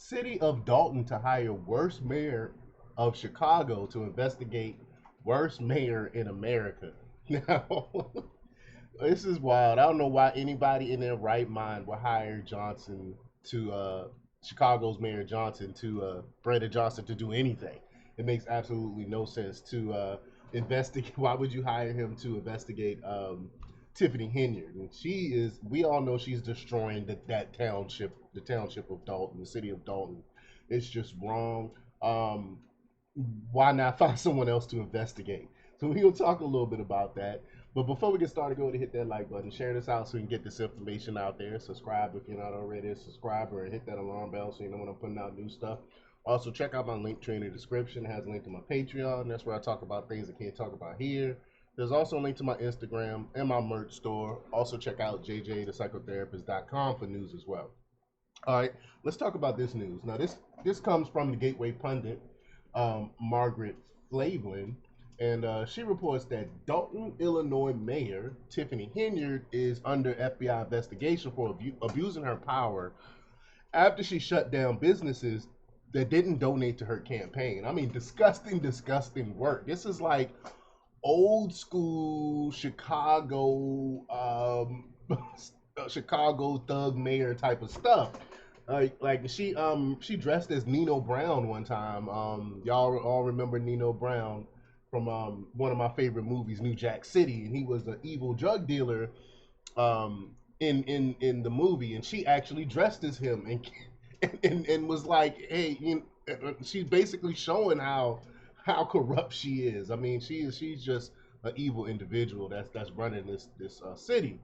City of Dolton to hire worst mayor of Chicago to investigate worst mayor in America. Now, this is wild. I don't know why anybody in their right mind would hire Johnson to Chicago's Mayor Johnson to Brandon Johnson to do anything. It makes absolutely no sense to investigate. Why would you hire him to investigate Tiffany Henyard? And she is. We all know she's destroying that township, the township of Dolton, the city of Dolton. It's just wrong. Um, why not find someone else to investigate? So we'll talk a little bit about that. But before we get started, go ahead and hit that like button, share this out so we can get this information out there. Subscribe if you're not already a subscriber, and hit that alarm bell so you know when I'm putting out new stuff. Also, check out my link tree in the description. It has a link to my Patreon. That's where I talk about things I can't talk about here. There's also a link to my Instagram and my merch store. Also, check out jjthepsychotherapist.com for news as well. All right, let's talk about this news. Now, this comes from the Gateway Pundit, Margaret Flavelin, and she reports that Dolton, Illinois Mayor Tiffany Henyard is under FBI investigation for abusing her power after she shut down businesses that didn't donate to her campaign. I mean, disgusting, disgusting work. This is like old school Chicago, Chicago thug mayor type of stuff. She dressed as Nino Brown one time. Y'all all remember Nino Brown from one of my favorite movies, New Jack City, and he was an evil drug dealer in the movie, and she actually dressed as him and was like, hey, she's basically showing how corrupt she is. I mean, she's just an evil individual that's running this city.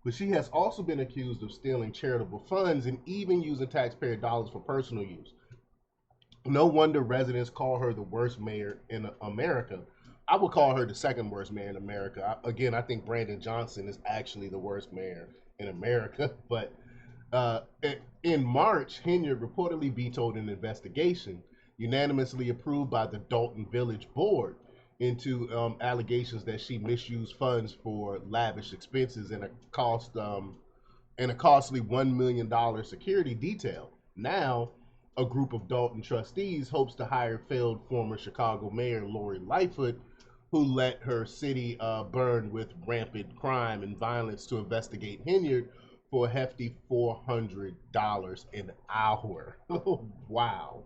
But she has also been accused of stealing charitable funds and even using taxpayer dollars for personal use. No wonder residents call her the worst mayor in America. I would call her the second worst mayor in America. Again, I think Brandon Johnson is actually the worst mayor in America. But uh, in March, Henyard reportedly vetoed an investigation unanimously approved by the Dolton Village Board into allegations that she misused funds for lavish expenses and a costly $1 million security detail. Now, a group of Dolton trustees hopes to hire failed former Chicago Mayor Lori Lightfoot, who let her city burn with rampant crime and violence, to investigate Henyard for a hefty $400 an hour. Wow.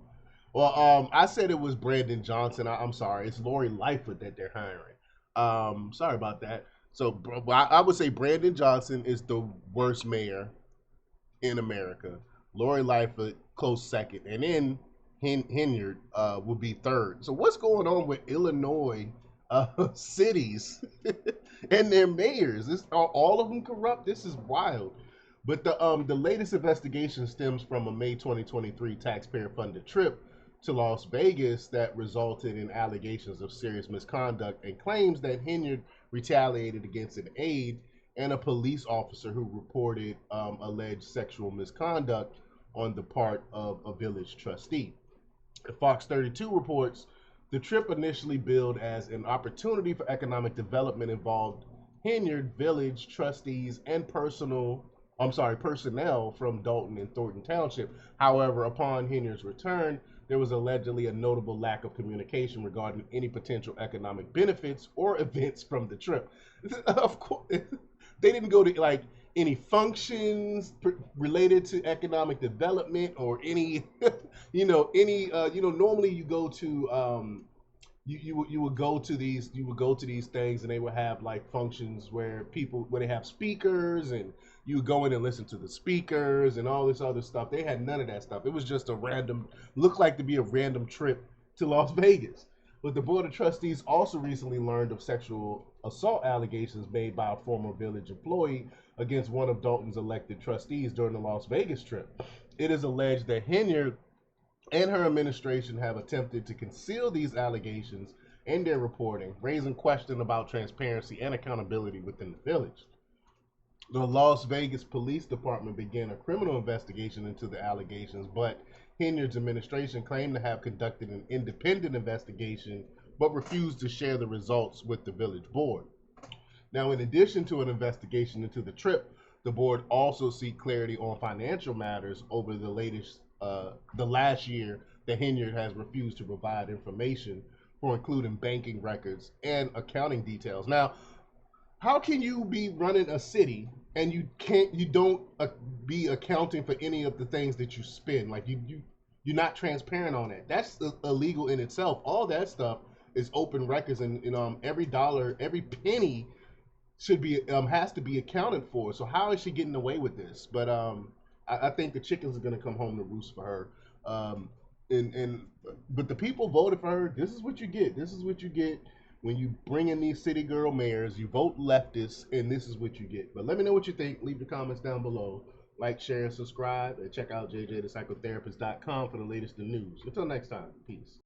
Well, I said it was Brandon Johnson. I'm sorry, it's Lori Lightfoot that they're hiring. Sorry about that. So I would say Brandon Johnson is the worst mayor in America. Lori Lightfoot close second, and then Henyard would be third. So what's going on with Illinois cities and their mayors? Are all of them corrupt? This is wild. But the latest investigation stems from a May 2023 taxpayer-funded trip to Las Vegas that resulted in allegations of serious misconduct and claims that Henyard retaliated against an aide and a police officer who reported alleged sexual misconduct on the part of a village trustee. Fox 32 reports the trip, initially billed as an opportunity for economic development, involved Henyard village trustees and personnel from Dolton and Thornton Township. However, upon Henyard's return, there was allegedly a notable lack of communication regarding any potential economic benefits or events from the trip. Of course, they didn't go to like any functions related to economic development or any, normally you go to you would go to these things, and they would have like functions where they have speakers, and you would go in and listen to the speakers and all this other stuff. They had none of that stuff. It was just looked like to be a random trip to Las Vegas. But the Board of Trustees also recently learned of sexual assault allegations made by a former village employee against one of Dolton's elected trustees during the Las Vegas trip. It is alleged that Henyard and her administration have attempted to conceal these allegations in their reporting, raising questions about transparency and accountability within the village. The Las Vegas Police Department began a criminal investigation into the allegations, but Henyard's administration claimed to have conducted an independent investigation but refused to share the results with the village board. Now, in addition to an investigation into the trip, the board also seek clarity on financial matters over the latest the last year that Henyard has refused to provide information for including banking records and accounting details. Now, how can you be running a city and you don't be accounting for any of the things that you spend? Like you're not transparent on that. That's illegal in itself. All that stuff is open records, and every dollar, every penny should be has to be accounted for. So how is she getting away with this? But I think the chickens are gonna come home to roost for her. And but the people voted for her. This is what you get. This is what you get when you bring in these city girl mayors. You vote leftists, and this is what you get. But let me know what you think. Leave the comments down below. Like, share, and subscribe, and check out jjthepsychotherapist.com for the latest in news. Until next time, peace.